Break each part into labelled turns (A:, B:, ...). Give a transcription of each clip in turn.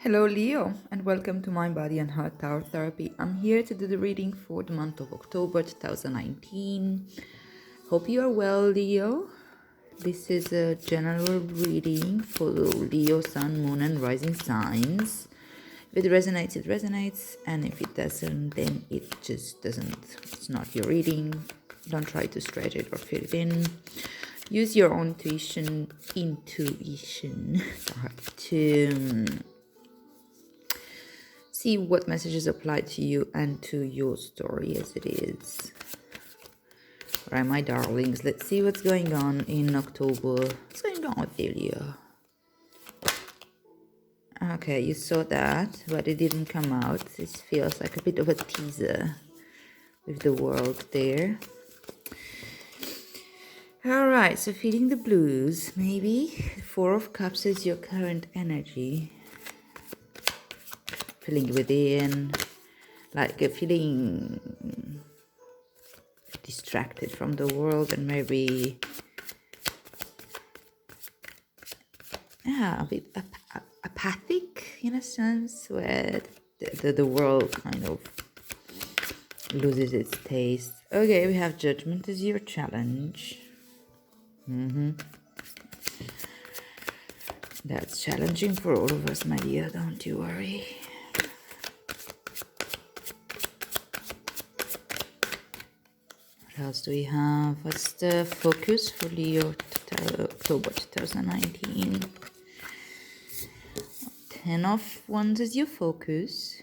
A: Hello, Leo, and welcome to Mind, Body, and Heart Tower Therapy. I'm here to do the reading for the month of October 2019. Hope you are well, Leo. This is a general reading for Leo, Sun, Moon, and Rising signs. If it resonates, it resonates, and if it doesn't, then it just doesn't. It's not your reading. Don't try to stretch it or fit it in. Use your own intuition to see what messages apply to you and to your story as it is. All right, my darlings, let's see what's going on in October. What's going on with Leo? Okay, you saw that, but it didn't come out. This feels like a bit of a teaser with the world there. All right, so feeling the blues, maybe. Four of Cups is your current energy. Feeling within, like a feeling distracted from the world and maybe a bit apathic in a sense, where the world kind of loses its taste. Okay, we have Judgment as your challenge. That's challenging for all of us, my dear, don't you worry. What else do we have? What's the focus for Leo October 2019? 10 of Wands is your focus.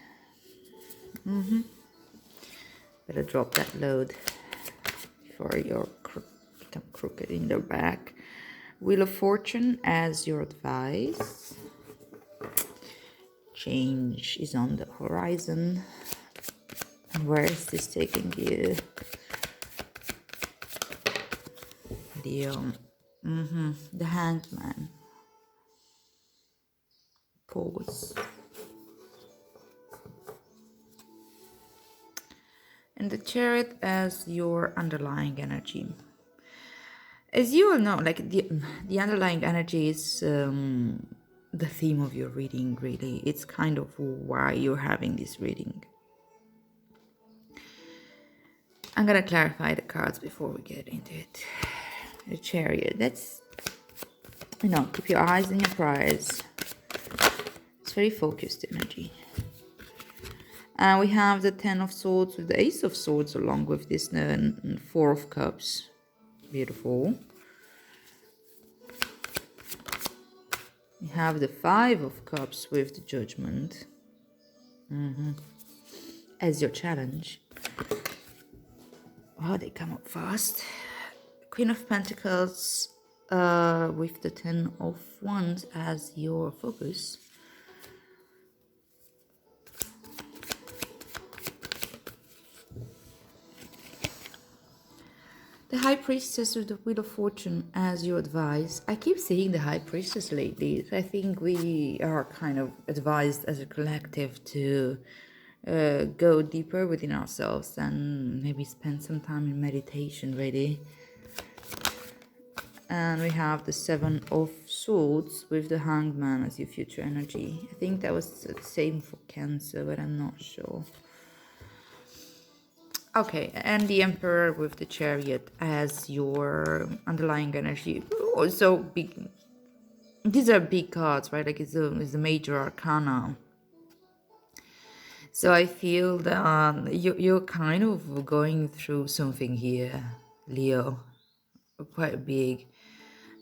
A: Better drop that load before you're become crooked in the back. Wheel of Fortune as your advice. Change is on the horizon. And where is this taking you? The Hanged Man. Pause. And the Chariot as your underlying energy. As you all know, like the underlying energy is the theme of your reading, really. It's kind of why you're having this reading. I'm gonna clarify the cards before we get into it. The Chariot, that's, keep your eyes on your prize. It's very focused energy. And we have the Ten of Swords with the Ace of Swords along with this Four of Cups. Beautiful. We have the Five of Cups with the Judgment as your challenge. Oh, they come up fast. Queen of Pentacles with the Ten of Wands as your focus. The High Priestess with the Wheel of Fortune as your advice. I keep seeing the High Priestess lately. I think we are kind of advised as a collective to go deeper within ourselves and maybe spend some time in meditation, really. And we have the Seven of Swords with the Hanged Man as your future energy. I think that was the same for Cancer, but I'm not sure. Okay, and the Emperor with the Chariot as your underlying energy. Also, big. These are big cards, right? Like it's the major arcana. So I feel that you're kind of going through something here, Leo. Quite big.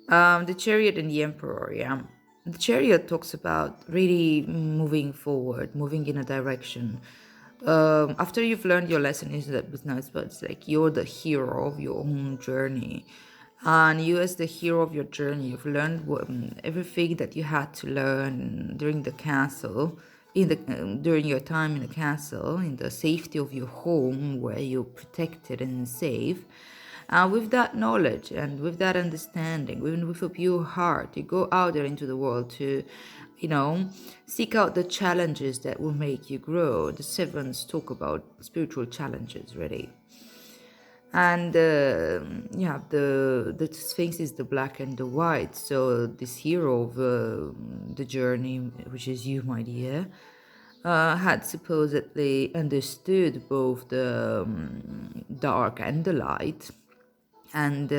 A: The Chariot and the Emperor, yeah. The Chariot talks about really moving forward, moving in a direction. After you've learned your lesson, isn't that was nice? But it's like you're the hero of your own journey, and you, as the hero of your journey, you've learned everything that you had to learn during the castle, during your time in the castle, in the safety of your home, where you're protected and safe. With that knowledge and with that understanding, even with a pure heart, you go out there into the world to, seek out the challenges that will make you grow. The sevens talk about spiritual challenges, really. And yeah, the Sphinx is the black and the white. So this hero of the journey, which is you, my dear, had supposedly understood both the dark and the light, and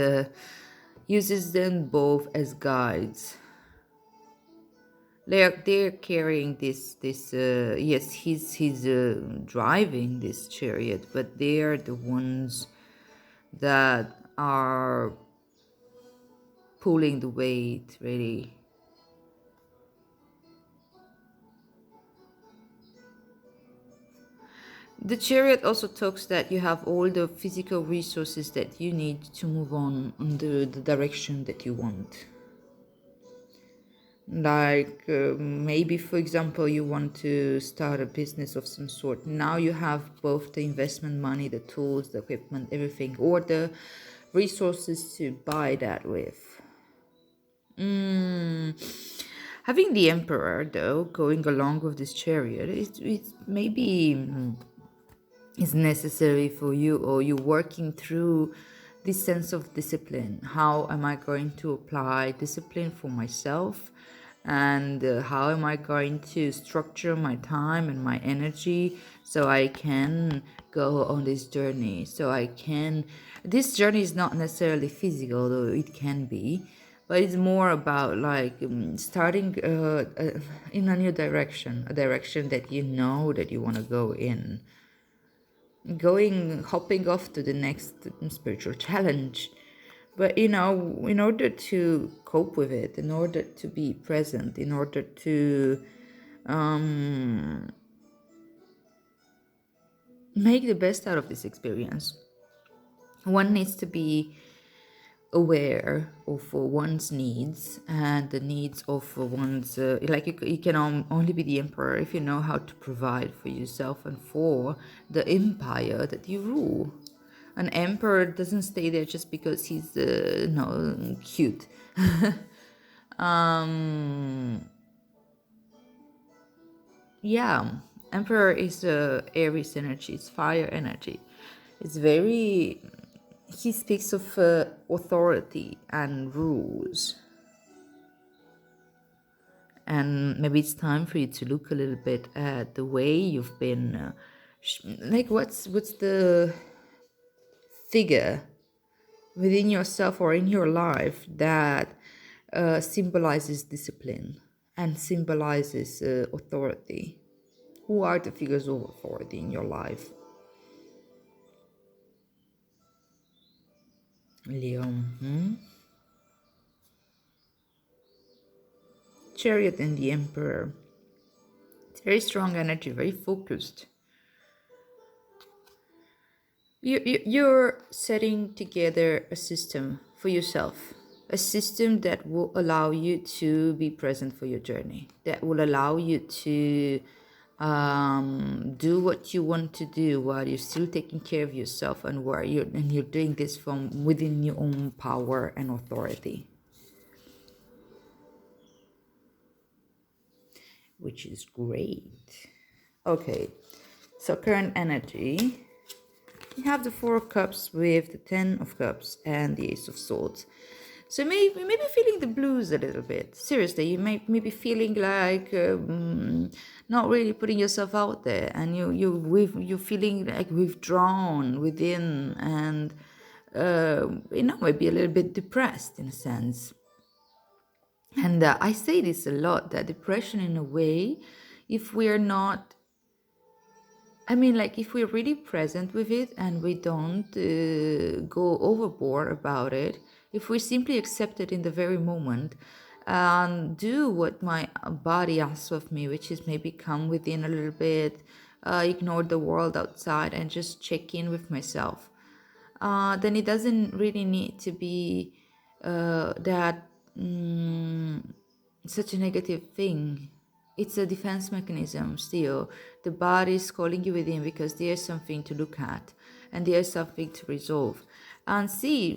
A: uses them both as guides. They're carrying this. Yes, he's driving this chariot, but they are the ones that are pulling the weight, really. The chariot also talks that you have all the physical resources that you need to move on in the direction that you want. Like maybe, for example, you want to start a business of some sort. Now you have both the investment money, the tools, the equipment, everything, or the resources to buy that with. Mm. Having the emperor, though, going along with this chariot, it's maybe is necessary for you, or you working through this sense of discipline. How am I going to apply discipline for myself, and how am I going to structure my time and my energy so I can go on this journey, so I can this journey is not necessarily physical, though it can be, but it's more about like starting in a new direction, a direction that you know that you want to go in, hopping off to the next spiritual challenge. But in order to cope with it, in order to be present, in order to make the best out of this experience, one needs to be aware of one's needs and the needs of one's like you can only be the emperor if you know how to provide for yourself and for the empire that you rule. An emperor doesn't stay there just because he's no cute. um yeah, emperor is Aries energy, it's fire energy. It's very, he speaks of authority and rules. And maybe it's time for you to look a little bit at the way you've been like what's the figure within yourself or in your life that symbolizes discipline and symbolizes authority. Who are the figures of authority in your life, Leo? Chariot and the Emperor. It's very strong energy, very focused. You're setting together a system for yourself, a system that will allow you to be present for your journey, that will allow you to do what you want to do while you're still taking care of yourself, and where you're doing this from within your own power and authority, which is great. Okay, so current energy. You have the Four of Cups with the Ten of Cups and the Ace of Swords. So maybe feeling the blues a little bit. Seriously, you may be feeling like not really putting yourself out there, and you're feeling like withdrawn within, and maybe a little bit depressed in a sense. And I say this a lot, that depression, in a way, if we're not, I mean, like if we're really present with it and we don't go overboard about it, if we simply accept it in the very moment and do what my body asks of me, which is maybe come within a little bit, ignore the world outside and just check in with myself, then it doesn't really need to be that such a negative thing. It's a defense mechanism still. The body is calling you within because there's something to look at and there's something to resolve. And see,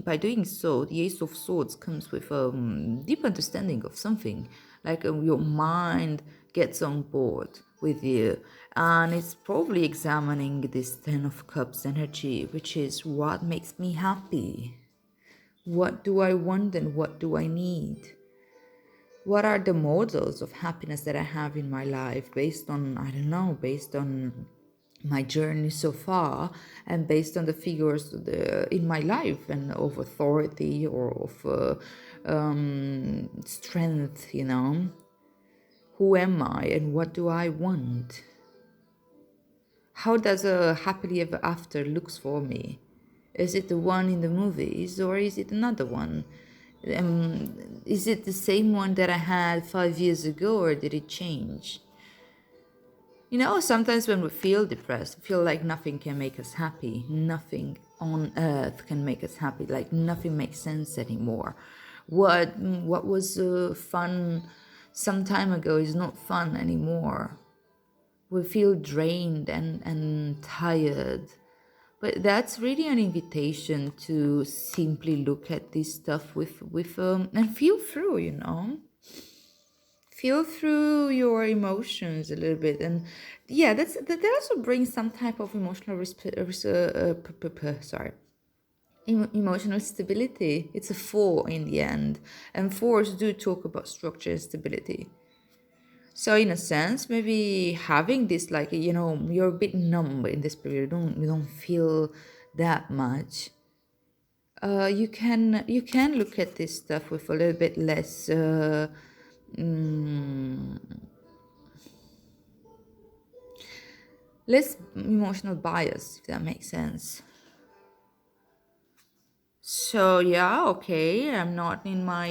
A: by doing so, the Ace of Swords comes with a deep understanding of something, like your mind gets on board with you, and it's probably examining this Ten of Cups energy, which is what makes me happy. What do I want and what do I need? What are the models of happiness that I have in my life based on, I don't know, based on my journey so far and based on the figures in my life and of authority or of strength, Who am I and what do I want? How does a happily ever after looks for me? Is it the one in the movies or is it another one? Is it the same one that I had 5 years ago or did it change? Sometimes when we feel depressed, we feel like nothing can make us happy. Nothing on earth can make us happy. Like nothing makes sense anymore. What was fun some time ago is not fun anymore. We feel drained and tired. But that's really an invitation to simply look at this stuff with and feel through. Feel through your emotions a little bit, and yeah, that also brings some type of emotional sorry, emotional stability. It's a four in the end, and fours do talk about structure and stability. So in a sense, maybe having this, like, you're a bit numb in this period. You don't feel that much. You can look at this stuff with a little bit less mm, less emotional bias, if that makes sense. So yeah, okay, I'm not in my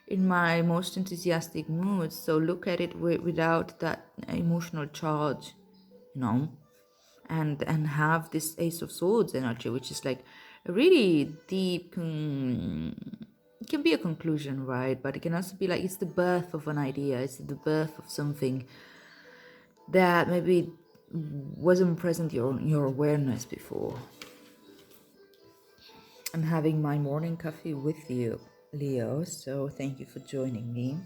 A: in my most enthusiastic mood. So look at it without that emotional charge, you know, and have this Ace of Swords energy, which is like a really deep. It can be a conclusion, right? But it can also be like it's the birth of an idea. It's the birth of something that maybe wasn't present in your awareness before. I'm having my morning coffee with you, Leo, so thank you for joining me.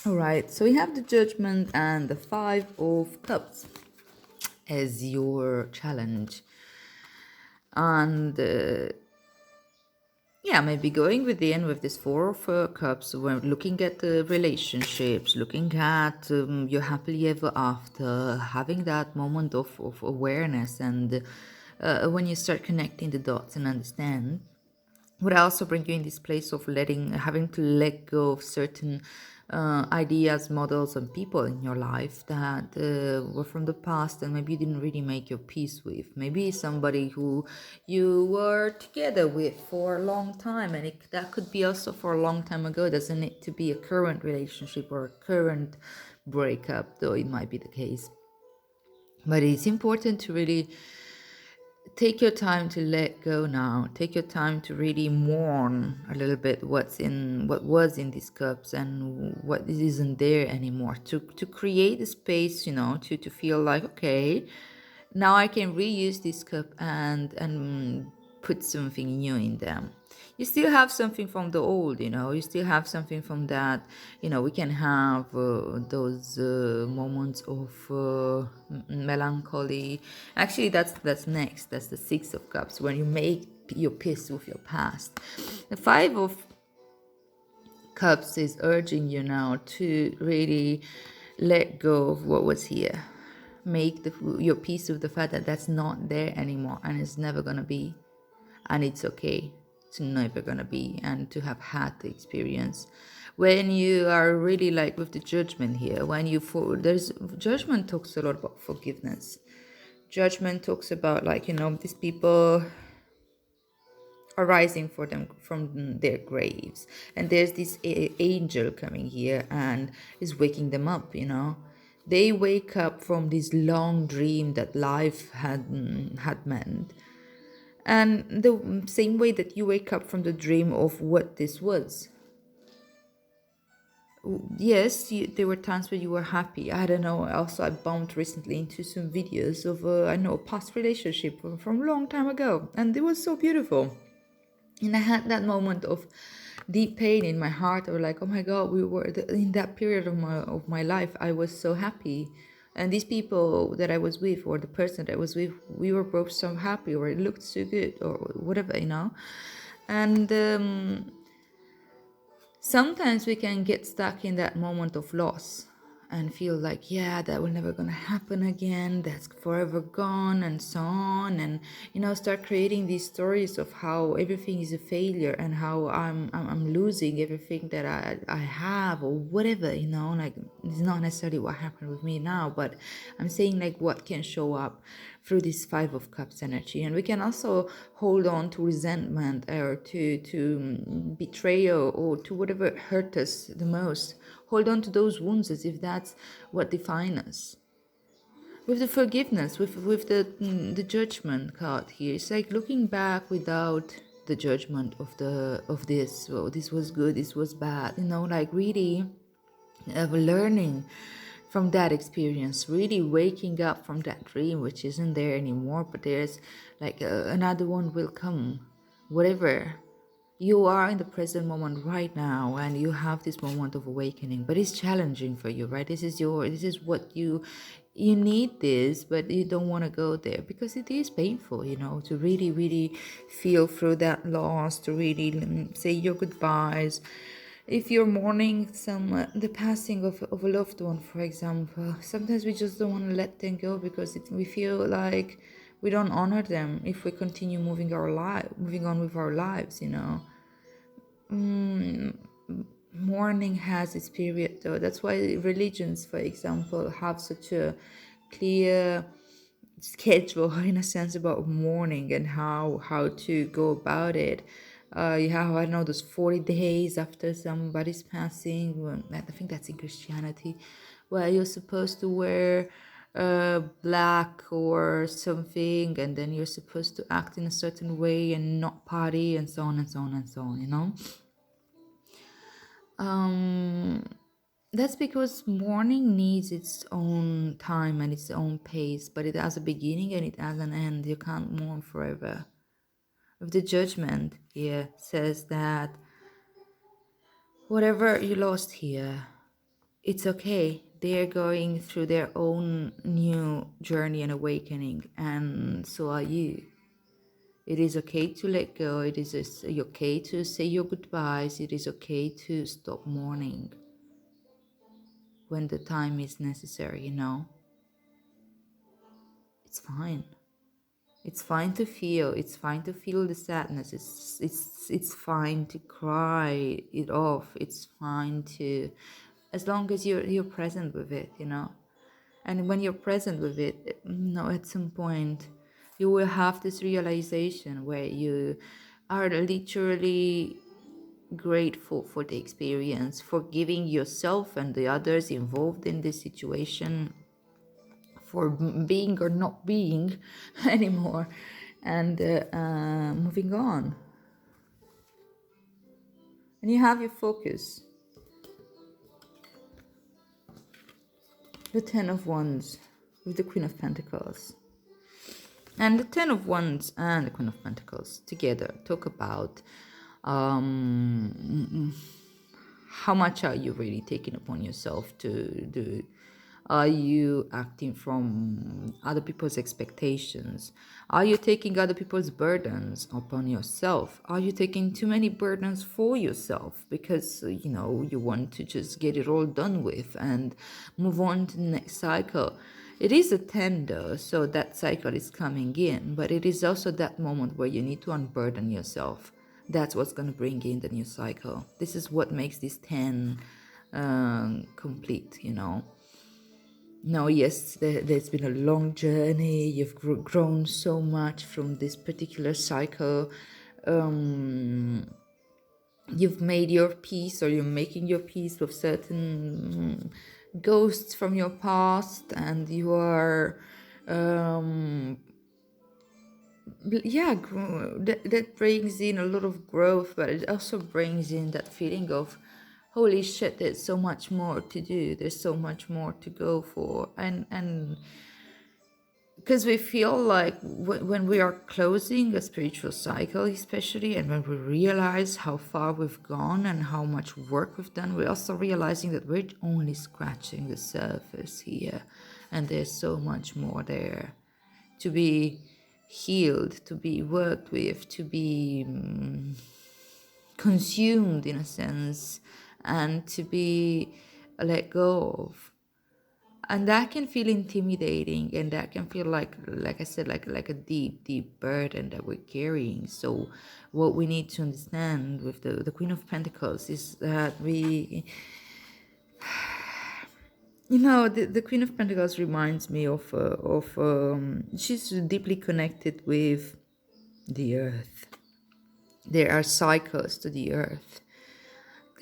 A: All right, so we have the Judgment and the Five of Cups as your challenge. And yeah, maybe going within with this Four of Cups, we're looking at the relationships, looking at your happily ever after, having that moment of awareness, and when you start connecting the dots and understand, would also bring you in this place of having to let go of certain ideas, models, and people in your life that were from the past and maybe you didn't really make your peace with. Maybe somebody who you were together with for a long time, and that could be also for a long time ago. It doesn't need to be a current relationship or a current breakup, though it might be the case. But it's important to really take your time to let go now. Take your time to really mourn a little bit what was in these cups and what isn't there anymore. To create a space, to feel like, okay, now I can reuse this cup and put something new in them. You still have something from the old, you still have something from that. We can have those moments of melancholy. Actually, that's next. That's the Six of Cups, when you make your peace with your past. The Five of Cups is urging you now to really let go of what was here. Make your peace with the fact that that's not there anymore and it's never gonna be, and it's okay. It's never gonna be, and to have had the experience. When you are really like with the Judgment here, there's Judgment talks a lot about forgiveness. Judgment talks about, like, these people arising for them from their graves, and there's this angel coming here and is waking them up. They wake up from this long dream that life had meant, and the same way that you wake up from the dream of what this was. Yes, there were times where you were happy. I don't know. Also, I bumped recently into some videos of I know, a past relationship from a long time ago, and it was so beautiful. And I had that moment of deep pain in my heart, or like, oh my god, in that period of my life I was so happy, and these people that I was with, or the person that I was with, we were both so happy, or it looked so good, or whatever, and sometimes we can get stuck in that moment of loss and feel like, yeah, that will never gonna happen again, that's forever gone, and so on, and start creating these stories of how everything is a failure, and how I'm losing everything that I have, or whatever, like it's not necessarily what happened with me now, but I'm saying like what can show up through this Five of Cups energy. And we can also hold on to resentment, or to betrayal, or to whatever hurt us the most. Hold on to those wounds as if that's what define us. With the forgiveness, with the judgment card here, it's like looking back without the judgment of this. Well, this was good, this was bad, like really learning from that experience, really waking up from that dream which isn't there anymore, but there's like another one will come. Whatever, you are in the present moment right now, and you have this moment of awakening, but it's challenging for you, right? This is what you need this, but you don't want to go there because it is painful, to really really feel through that loss, to really say your goodbyes. If you're mourning the passing of a loved one, for example, sometimes we just don't want to let them go because we feel like we don't honor them if we continue moving on with our lives. Mourning has its period, though. That's why religions, for example, have such a clear schedule in a sense about mourning and how to go about it. You have, I don't know, those 40 days after somebody's passing. Well, I think that's in Christianity, where you're supposed to wear black or something, and then you're supposed to act in a certain way and not party, and so on and so on and so on. That's because mourning needs its own time and its own pace, but it has a beginning and it has an end. You can't mourn forever. If the judgment here says that whatever you lost here, it's okay. They're going through their own new journey and awakening, and so are you. It is okay to let go. It is okay to say your goodbyes. It is okay to stop mourning when the time is necessary. It's fine. It's fine to feel. It's fine to feel the sadness. It's fine to cry it off. It's fine to, as long as you're present with it. And when you're present with it, at some point you will have this realization where you are literally grateful for the experience, forgiving yourself and the others involved in this situation for being or not being anymore, and moving on. And you have your focus. The Ten of Wands with the Queen of Pentacles. And the Ten of Wands and the Queen of Pentacles together talk about how much are you really taking upon yourself to do. Are you acting from other people's expectations? Are you taking other people's burdens upon yourself? Are you taking too many burdens for yourself because, you want to just get it all done with and move on to the next cycle? It is a tender, so that cycle is coming in, but it is also that moment where you need to unburden yourself. That's what's going to bring in the new cycle. This is what makes this 10 complete. Now, yes, there's been a long journey. You've grown so much from this particular cycle. You've made your peace, or you're making your peace with certain ghosts from your past, and you are that brings in a lot of growth, but it also brings in that feeling of, holy shit, there's so much more to do, there's so much more to go for, and because we feel like when we are closing a spiritual cycle, especially, and when we realize how far we've gone and how much work we've done, we're also realizing that we're only scratching the surface here, and there's so much more there to be healed, to be worked with, to be consumed in a sense, and to be let go of. And that can feel intimidating, and that can feel like I said, like a deep burden that we're carrying. So what we need to understand with the Queen of Pentacles is that we, the Queen of Pentacles reminds me of she's deeply connected with the earth. There are cycles to the earth.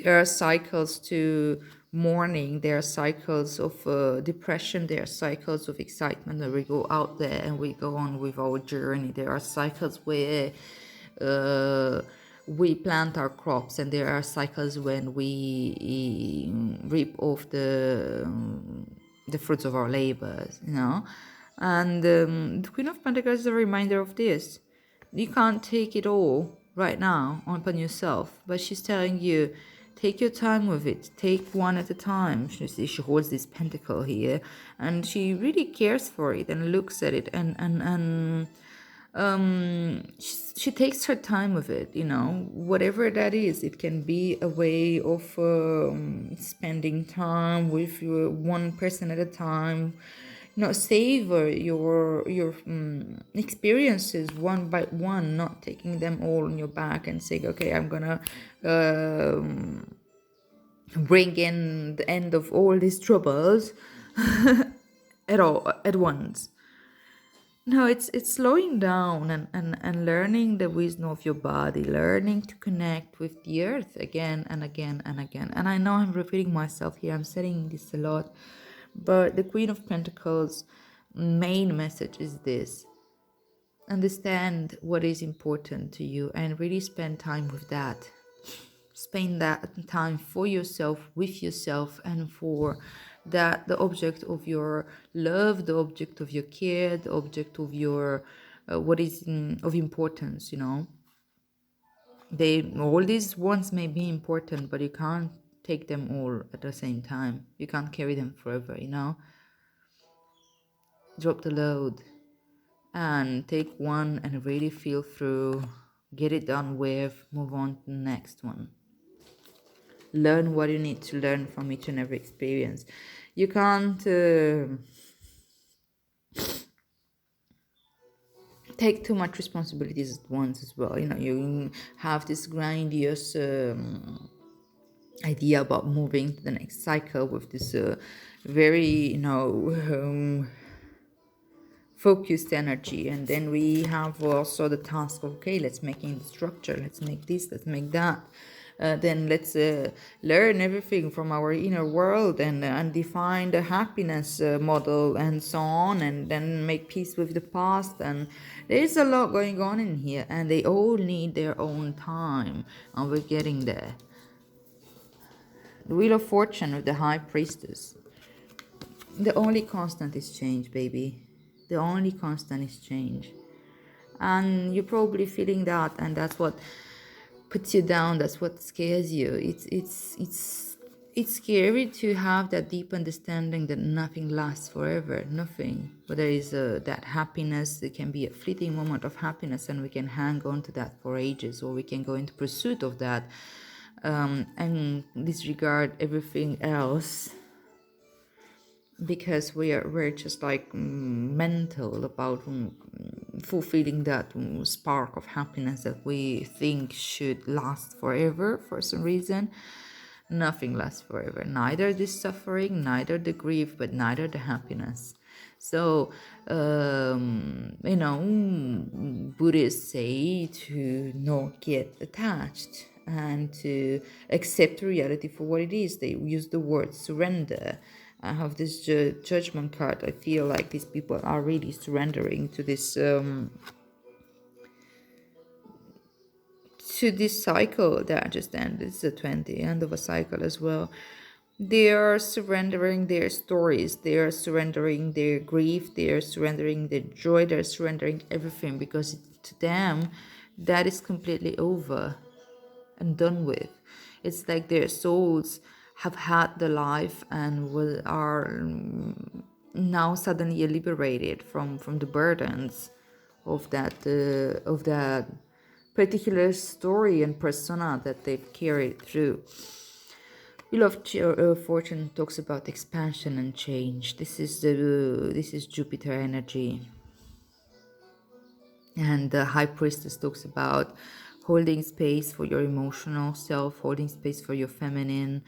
A: There are cycles to mourning. There are cycles of depression. There are cycles of excitement that we go out there and we go on with our journey. There are cycles where we plant our crops, and there are cycles when we reap off the fruits of our labors. And the Queen of Pentacles is a reminder of this. You can't take it all right now upon yourself, but she's telling you, take your time with it. Take one at a time. She holds this pentacle here, and she really cares for it and looks at it, and she takes her time with it. Whatever that is. It can be a way of spending time with one person at a time. Savor your experiences one by one, not taking them all on your back and saying, okay, I'm gonna bring in the end of all these troubles at once. No, it's slowing down and learning the wisdom of your body, learning to connect with the earth again and again and again. And I know I'm repeating myself here, I'm saying this a lot, but the Queen of Pentacles' main message is this: understand what is important to you and really spend time with that. Spend that time for yourself, with yourself, and for the object of your love, the object of your care, the object of your what is of importance. All these ones may be important, but you can't take them all at the same time. You can't carry them forever. Drop the load and take one and really feel through, get it done with, move on to the next one. Learn what you need to learn from each and every experience. You can't take too much responsibilities at once as well. You have this grandiose idea about moving to the next cycle with this very focused energy, and then we have also the task of, okay, let's make the structure, let's make this, let's make that, then let's learn everything from our inner world and define the happiness model and so on, and then make peace with the past. And there's a lot going on in here, and they all need their own time, and we're getting there. The Wheel of Fortune with the High Priestess. The only constant is change, baby. The only constant is change. And you're probably feeling that, and that's what puts you down, that's what scares you. It's scary to have that deep understanding that nothing lasts forever, nothing. But there is that happiness. It can be a fleeting moment of happiness, and we can hang on to that for ages, or we can go into pursuit of that and disregard everything else, because we're just like mental about fulfilling that spark of happiness that we think should last forever. For some reason, nothing lasts forever, neither the suffering, neither the grief, but neither the happiness. So Buddhists say to not get attached and to accept reality for what it is. They use the word surrender. I have this judgment card. I feel like these people are really surrendering to this cycle that just ended. It's the end of a cycle as well. They are surrendering their stories, they are surrendering their grief, they are surrendering their joy, they're surrendering everything because to them that is completely over and done with. It's like their souls have had the life and are now suddenly liberated from the burdens of that particular story and persona that they've carried through. Wheel of Fortune talks about expansion and change. This is Jupiter energy, and the High Priestess talks about holding space for your emotional self, holding space for your feminine,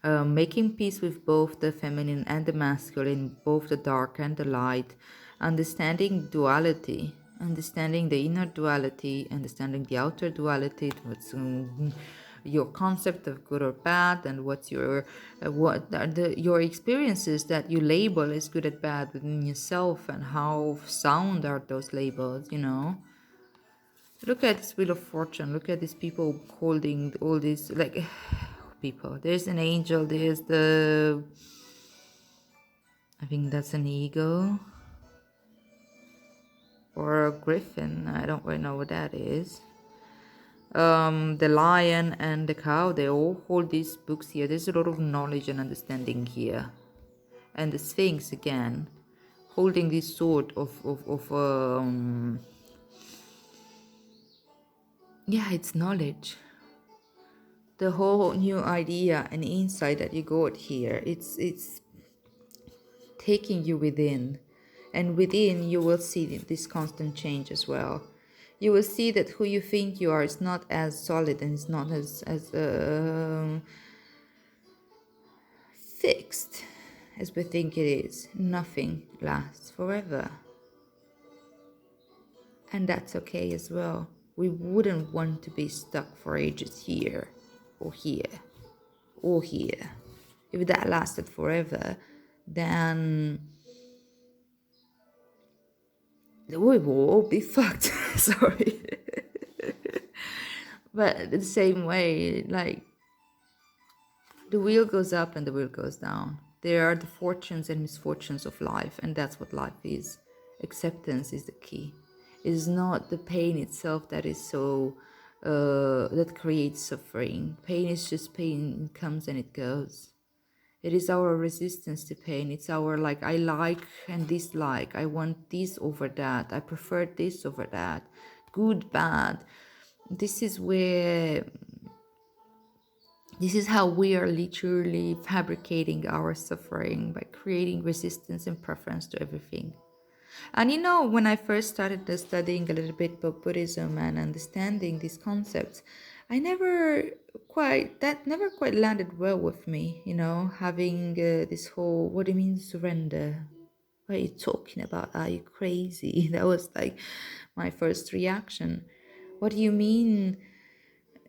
A: making peace with both the feminine and the masculine, both the dark and the light, understanding duality, understanding the inner duality, understanding the outer duality, what's your concept of good or bad, and what's what are your experiences that you label as good and bad within yourself, and how sound are those labels, you know. Look at this Wheel of Fortune. Look at these people holding all these, like, people. There's an angel. There's I think that's an eagle or a griffin. I don't really know what that is. The lion and the cow, they all hold these books here. There's a lot of knowledge and understanding here. And the Sphinx again, holding this sort of yeah, it's knowledge. The whole new idea and insight that you got here, it's taking you within, and within you will see this constant change as well. You will see that who you think you are is not as solid and is not as fixed as we think it is. Nothing lasts forever, and that's okay as well. We wouldn't want to be stuck for ages here or here or here. If that lasted forever, then we will all be fucked. Sorry. But the same way, like, the wheel goes up and the wheel goes down. There are the fortunes and misfortunes of life, and that's what life is. Acceptance is the key. It is not the pain itself that is that creates suffering. Pain is just pain. It comes and it goes. It is our resistance to pain. It's our, like, I like and dislike. I want this over that. I prefer this over that. Good, bad. This is where, this is how we are literally fabricating our suffering by creating resistance and preference to everything. And you know, when I first started studying a little bit about Buddhism and understanding these concepts, I never never quite landed well with me, you know, having this whole, what do you mean surrender? What are you talking about? Are you crazy? That was like my first reaction. What do you mean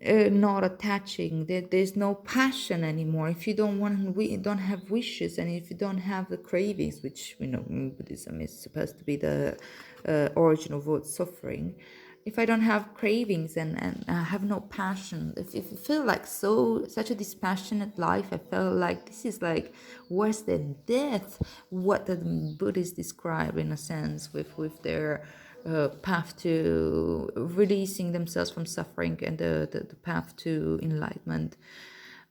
A: not attaching? There's no passion anymore. If you don't have wishes, and if you don't have the cravings, which, you know, in Buddhism is supposed to be the origin of all suffering. If I don't have cravings and I have no passion, if I feel like such a dispassionate life, I felt like this is like worse than death. What the Buddhists describe, in a sense, with their path to releasing themselves from suffering, and the path to enlightenment.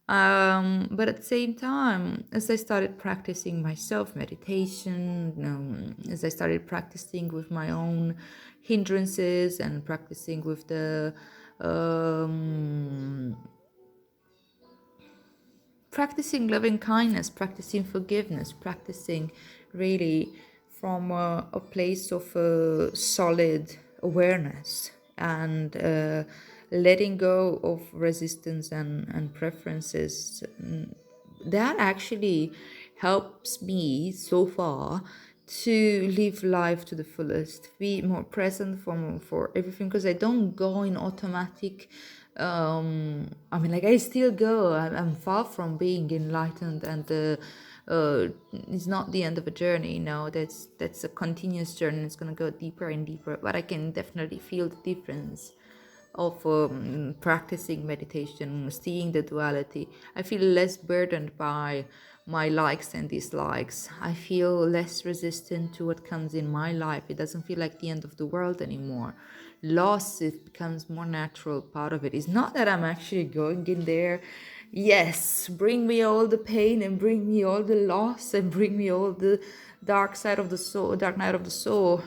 A: But at the same time, as I started practicing myself meditation, as I started practicing with my own hindrances and practicing with the practicing loving kindness, practicing forgiveness, practicing really from a place of solid awareness, and letting go of resistance and preferences. That actually helps me so far to live life to the fullest, be more present for everything, because I don't go in automatic. I mean, like, I still go. I'm far from being enlightened, and it's not the end of a journey. You know, that's a continuous journey. It's gonna go deeper and deeper, but I can definitely feel the difference of practicing meditation, seeing the duality. I feel less burdened by my likes and dislikes. I feel less resistant to what comes in my life. It doesn't feel like the end of the world anymore. Loss, it becomes more natural part of it. It's not that I'm actually going in there, yes, bring me all the pain and bring me all the loss and bring me all the dark side of the soul, dark night of the soul.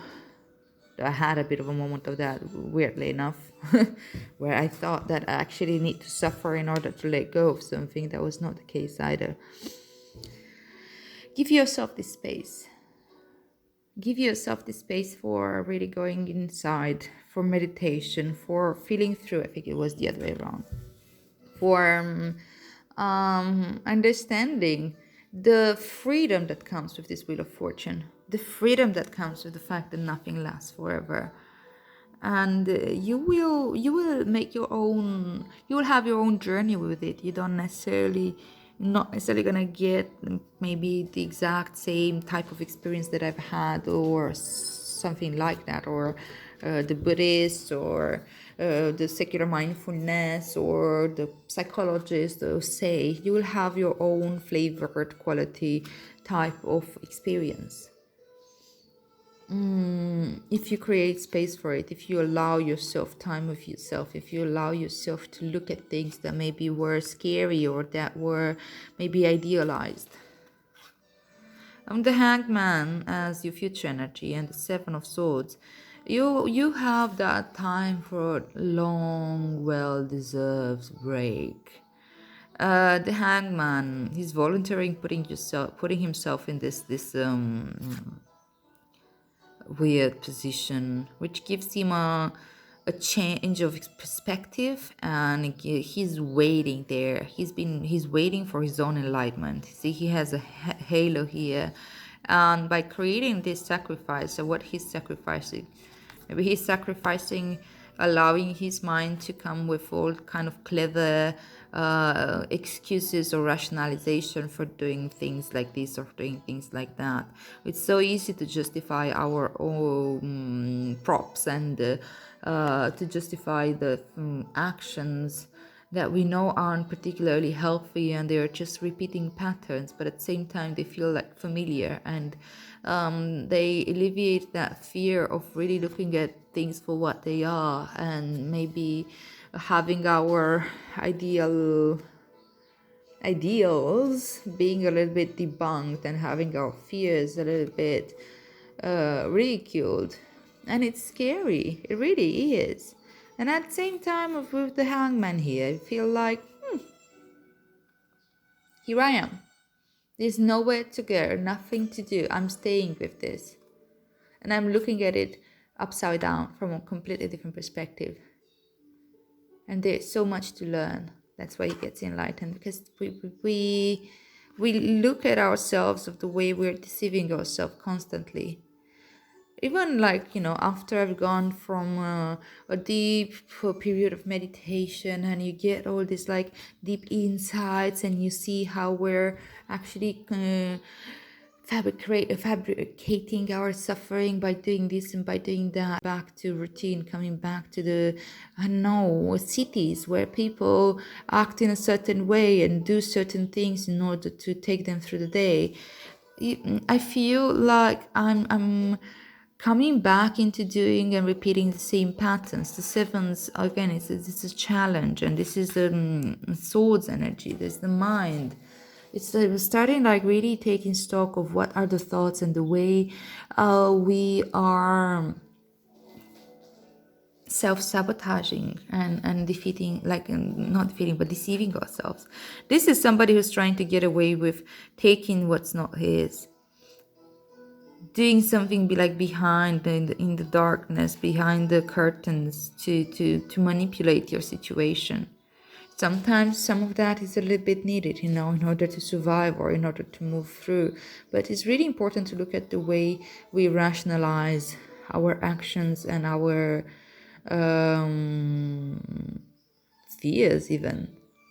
A: I had a bit of a moment of that, weirdly enough, where I thought that I actually need to suffer in order to let go of something. That was not the case either. Give yourself this space. Give yourself the space for really going inside, for meditation, for feeling through. I think it was the other way around. For understanding the freedom that comes with this wheel of fortune, the freedom that comes with the fact that nothing lasts forever. And you will make your own, you will have your own journey with it. You don't necessarily, not necessarily gonna get maybe the exact same type of experience that I've had, or something like that, or the Buddhist, or the secular mindfulness, or the psychologist will say. You will have your own flavored quality type of experience. If you create space for it, if you allow yourself time with yourself, if you allow yourself to look at things that maybe were scary or that were maybe idealized. The Hangman as your future energy and the Seven of Swords, you have that time for a long, well-deserved break. The Hangman, he's volunteering, putting himself in this weird position, which gives him a change of perspective, and he's waiting there. He's waiting for his own enlightenment. See, he has a halo here, and by creating this sacrifice, so what he's sacrificing, maybe he's sacrificing allowing his mind to come with all kind of clever excuses or rationalization for doing things like this or doing things like that. It's so easy to justify our own props and to justify the actions that we know aren't particularly healthy, and they're just repeating patterns, but at the same time they feel like familiar, and they alleviate that fear of really looking at things for what they are, and maybe having our ideals being a little bit debunked, and having our fears a little bit ridiculed. And it's scary, it really is. And at the same time, with the Hangman here, I feel like, here I am. There's nowhere to go, nothing to do. I'm staying with this. And I'm looking at it upside down from a completely different perspective. And there's so much to learn. That's why he gets enlightened, because we look at ourselves of the way we're deceiving ourselves constantly. Even like, after I've gone from a deep period of meditation, and you get all these like deep insights, and you see how we're actually fabricating our suffering by doing this and by doing that, back to routine, coming back to the, I don't know, cities where people act in a certain way and do certain things in order to take them through the day. I feel like I'm coming back into doing and repeating the same patterns. The sevens, again, it's a challenge, and this is the swords energy. There's the mind. It's starting like really taking stock of what are the thoughts and the way we are self-sabotaging and defeating, like not defeating but deceiving ourselves. This is somebody who's trying to get away with taking what's not his, doing something like behind in the darkness, behind the curtains, to manipulate your situation. Sometimes some of that is a little bit needed, in order to survive or in order to move through. But it's really important to look at the way we rationalize our actions and our fears, even.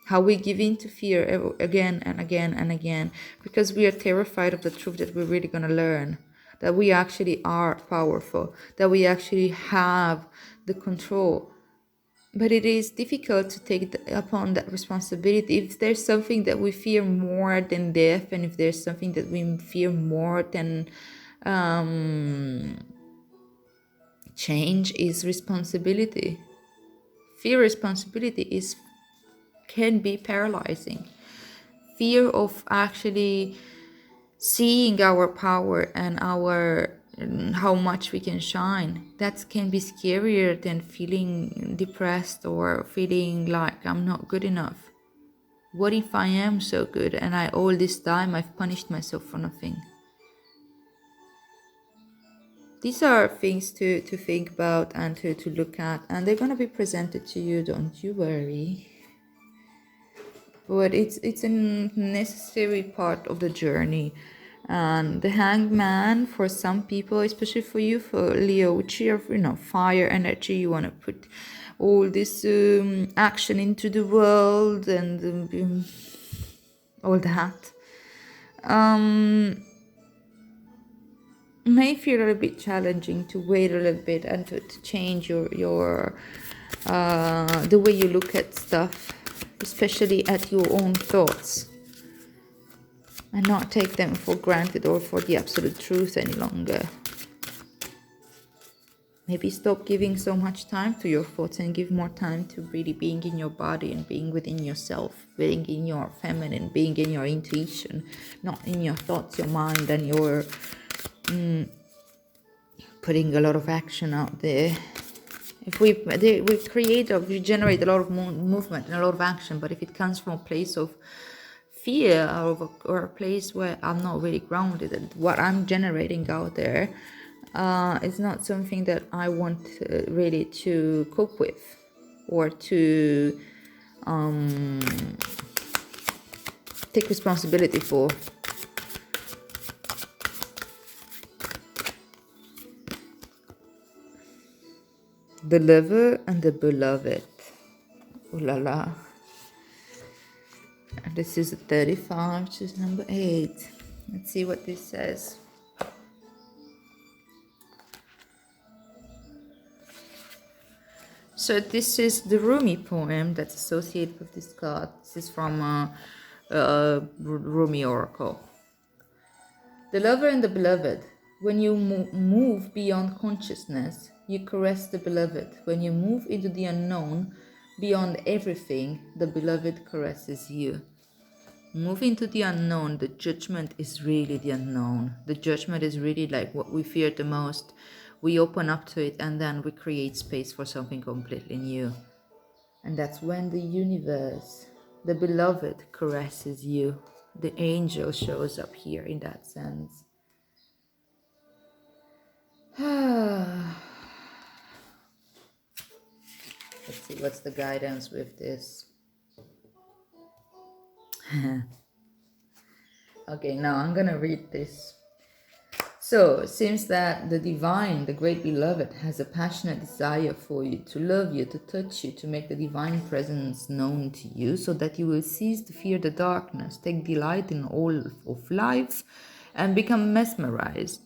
A: How we give in to fear again and again and again, because we are terrified of the truth that we're really going to learn. That we actually are powerful, that we actually have the control. But it is difficult to take upon that responsibility. If there's something that we fear more than death, and if there's something that we fear more than um, change, is responsibility. Fear responsibility is can be paralyzing. Fear of actually seeing our power and our how much we can shine, that can be scarier than feeling depressed or feeling like I'm not good enough. What if I am so good and I all this time I've punished myself for nothing? These are things to think about and to look at, and they're going to be presented to you, don't you worry. But it's a necessary part of the journey. And the hangman, for some people, especially for you, for Leo, which you have, fire energy, you want to put all this action into the world and all that. May feel a little bit challenging to wait a little bit and to change your the way you look at stuff, especially at your own thoughts, and not take them for granted or for the absolute truth any longer. Maybe stop giving so much time to your thoughts and give more time to really being in your body and being within yourself, being in your feminine, being in your intuition, not in your thoughts, your mind, and your putting a lot of action out there. If we generate a lot of movement and a lot of action, but if it comes from a place of fear or a place where I'm not really grounded, and what I'm generating out there is not something that I want really to cope with or to take responsibility for. The lover and the beloved. Ooh la la. And this is a 35, which is number 8. Let's see what this says. So this is the Rumi poem that's associated with this card. This is from Rumi Oracle. The lover and the beloved. When you move beyond consciousness, you caress the beloved. When you move into the unknown, beyond everything, the beloved caresses you. Move into the unknown. The judgment is really the unknown. The judgment is really like what we fear the most. We open up to it and then we create space for something completely new. And that's when the universe, the beloved, caresses you. The angel shows up here in that sense. Let's see, what's the guidance with this? Okay, now I'm gonna read this. So, it seems that the divine, the great beloved, has a passionate desire for you, to love you, to touch you, to make the divine presence known to you, so that you will cease to fear the darkness, take delight in all of life, and become mesmerized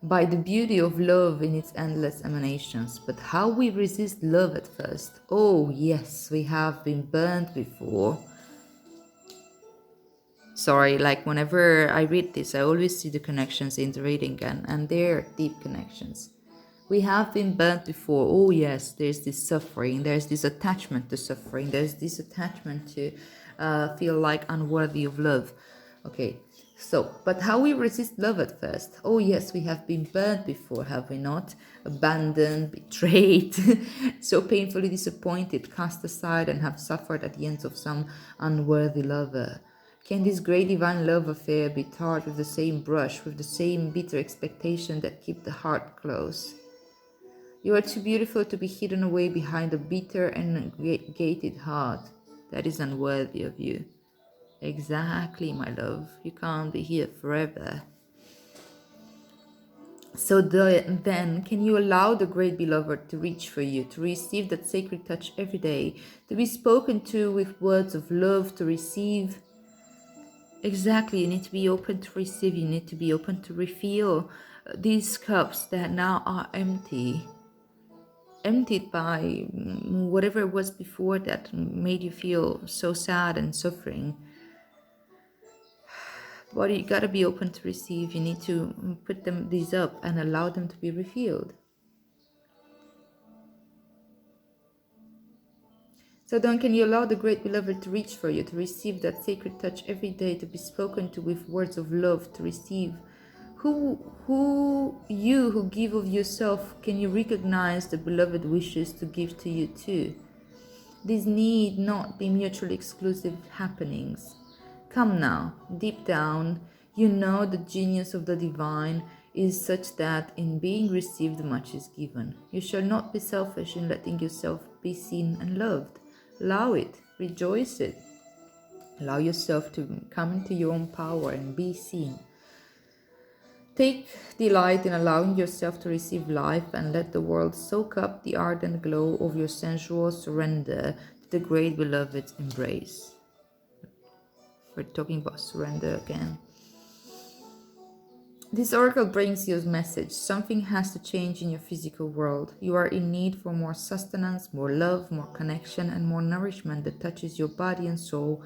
A: by the beauty of love in its endless emanations. But how we resist love at first? Oh, yes, we have been burned before. Sorry, like whenever I read this, I always see the connections in the reading, and they're deep connections. We have been burnt before. Oh, yes, there's this suffering, there's this attachment to suffering, there's this attachment to feel like unworthy of love. Okay, so, but how we resist love at first? Oh, yes, we have been burnt before, have we not? Abandoned, betrayed, so painfully disappointed, cast aside, and have suffered at the hands of some unworthy lover. Can this great divine love affair be tarred with the same brush, with the same bitter expectation that keep the heart close? You are too beautiful to be hidden away behind a bitter and gated heart that is unworthy of you. Exactly, my love. You can't be here forever. So then, can you allow the great beloved to reach for you, to receive that sacred touch every day, to be spoken to with words of love, to receive? Exactly, you need to be open to receive, you need to be open to refill these cups that now are empty. emptied by whatever it was before that made you feel so sad and suffering. But you gotta be open to receive. You need to put these up and allow them to be revealed. So then can you allow the great beloved to reach for you, to receive that sacred touch every day, to be spoken to with words of love, to receive who give of yourself, can you recognize the beloved wishes to give to you too? These need not be mutually exclusive happenings. Come now, deep down, you know the genius of the divine is such that in being received much is given. You shall not be selfish in letting yourself be seen and loved. Allow it, rejoice it. Allow yourself to come into your own power and be seen. Take delight in allowing yourself to receive life and let the world soak up the ardent glow of your sensual surrender to the great beloved's embrace. We're talking about surrender again. This oracle brings you a message. Something has to change in your physical world. You are in need for more sustenance, more love, more connection, and more nourishment that touches your body and soul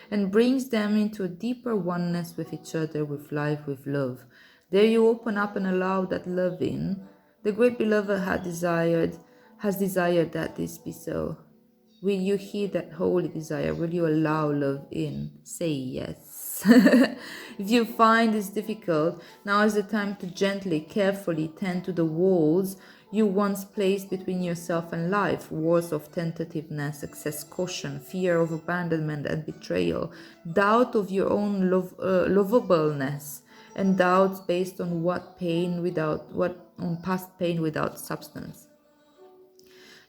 A: and brings them into a deeper oneness with each other, with life, with love. There you open up and allow that love in. The great beloved has desired that this be so. Will you hear that holy desire? Will you allow love in? Say yes. If you find this difficult, now is the time to gently, carefully tend to the walls you once placed between yourself and life, walls of tentativeness, excess caution, fear of abandonment and betrayal, doubt of your own lovableness, and doubts based on on past pain without substance.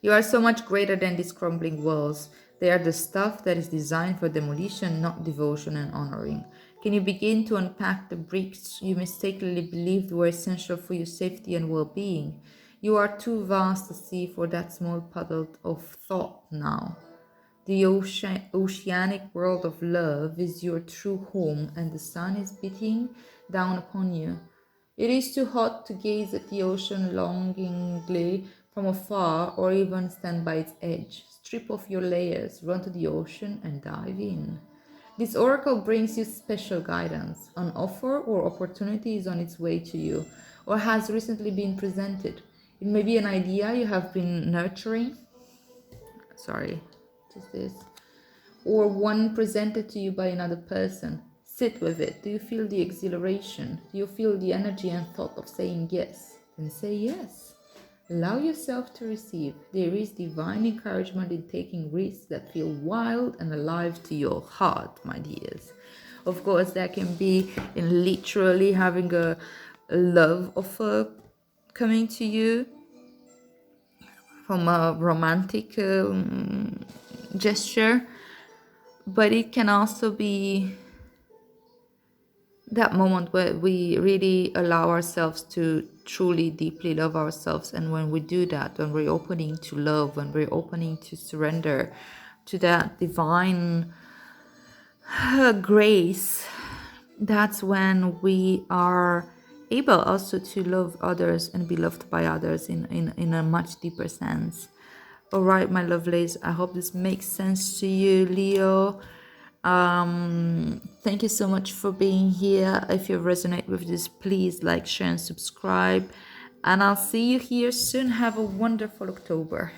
A: You are so much greater than these crumbling walls. They are the stuff that is designed for demolition, not devotion and honoring. Can you begin to unpack the bricks you mistakenly believed were essential for your safety and well-being? You are too vast to see for that small puddle of thought now. The oceanic world of love is your true home, and the sun is beating down upon you. It is too hot to gaze at the ocean longingly from afar or even stand by its edge. Strip off your layers, run to the ocean, and dive in. This oracle brings you special guidance. An offer or opportunity is on its way to you or has recently been presented. It may be an idea you have been nurturing. Just this. Or one presented to you by another person. Sit with it. Do you feel the exhilaration? Do you feel the energy and thought of saying yes? Then say yes. Allow yourself to receive. There is divine encouragement in taking risks that feel wild and alive to your heart, my dears. Of course, that can be in literally having a love offer coming to you from a romantic gesture, but it can also be that moment where we really allow ourselves to truly deeply love ourselves. And when we do that, when we're opening to love, when we're opening to surrender to that divine grace, that's when we are able also to love others and be loved by others in a much deeper sense. All right, my lovelies, I hope this makes sense to you, Leo. Thank you so much for being here. If you resonate with this, please like, share, and subscribe. And I'll see you here soon. Have a wonderful October.